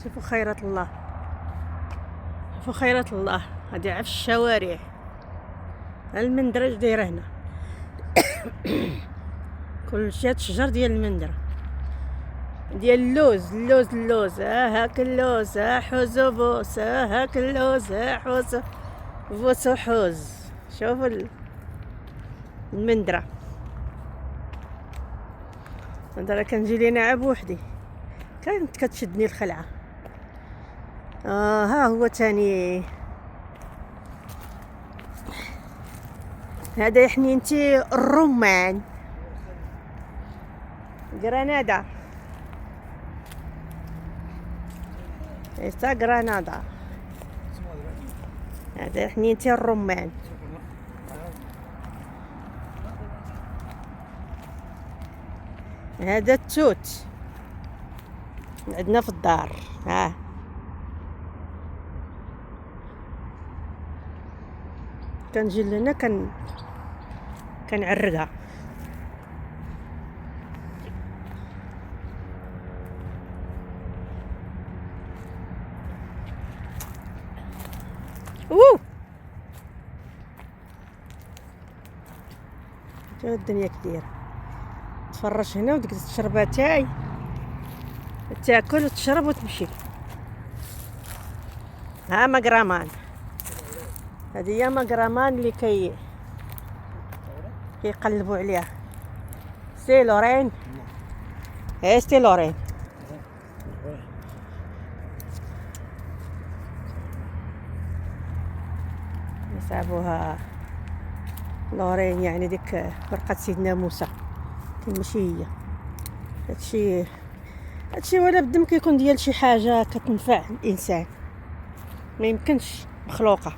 شوفوا خيرات الله، شوفوا خيرات الله. هادي عف الشوارع. المندرة اش دايره هنا؟ كلشي هاد الشجر ديال المندرة ديال اللوز. هاك اللوز، حوزو بوس، هاك اللوز، حوزو بوس حوز. شوفوا المندرة. المندرة كنجي لينا عا بوحدي، كانت كتشدني الخلعة. ها هو تاني. هذا يا حنينتي الرمان، غرناطة. إيتا غرناطة. هذا يا حنينتي الرمان. هذا التوت عندنا في الدار. ها كنجي لهنا كنعرقها. شوف الدنيا كبيرة. تفرج هنا وديك الشربة تاعي، تاكل وتشرب وتمشي. ها مقرمان، هذه هي مقرمان اللي كيقلبوا عليها. سي لورين، سي لورين. يصعبوها لورين، يعني ديك فرقة سيدنا موسى، ماشي هي. هادشي ولا بد كيكون ديال شي حاجة كتنفع الانسان، ما يمكنش مخلوقة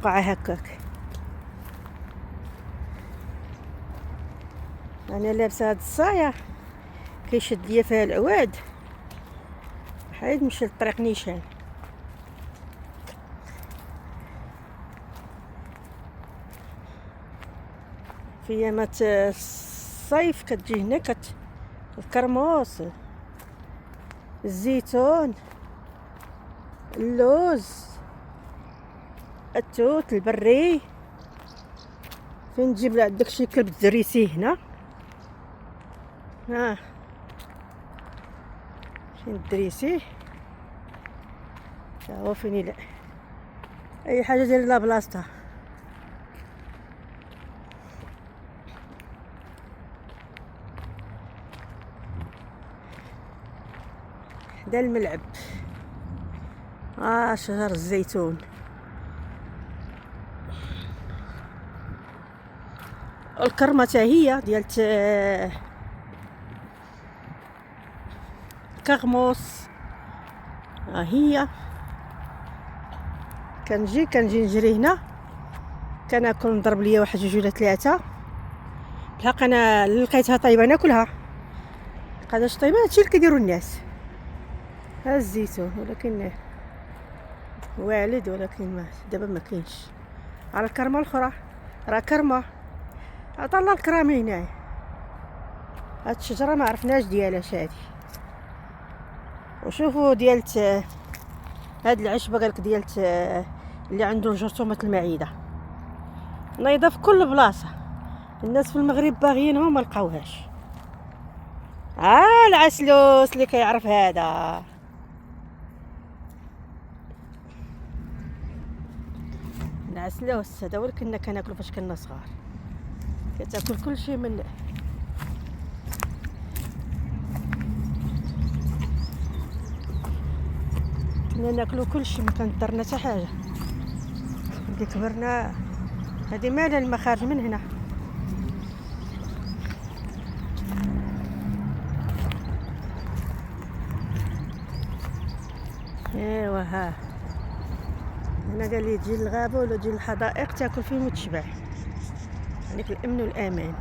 ع هكاك. انا لابسه هاد الصايه كيشد ليا فيها العواد، حيد نمشي للطريق نيشان. في ايامات الصيف كتجي هنا الكرموس، الزيتون، اللوز، التوت، البري. فين تجيب عندك شي كلب تزريسيه هنا. ها فين تدريسيه؟ هو فين؟ لا اي حاجه ديال لا بلاصتها. حدا الملعب. شجر الزيتون. الكرمه حتى هي ديال كرموس. هي كنجي نجري هنا، كناكل نضرب ليا واحد جوج ولا ثلاثه. بالحق انا لقيتها طيبه ناكلها، قاداش طيبه. هادشي اللي كيديروا الناس. ها الزيتون، ولكن والد، ولكن ما دابا ما كاينش. على الكرمه الاخرى راه كرمه، عطا الله الكرامه هنايا. هاد الشجره ما عرفناش ديالها هادي. وشوفوا ديالت هاد العشبه قالك ديالت اللي عنده جرثومه المعده، نايضه في كل بلاصه. الناس في المغرب باغيينها وما لقاوهاش. العسلوس اللي كيعرف هذا. العسلوس هذا هو اللي كنا كناكلو فاش كنا صغار. كتاكل كلشي من كنا ناكلو كلشي، ما كنضرنا حتى حاجه. ملي كبرنا هذه مالها المخارج من هنا. ايوا ها هنا قال لي تجي للغابه ولا تجي للحدائق تاكل فيهم وتشبع، يعني في الامن والامان.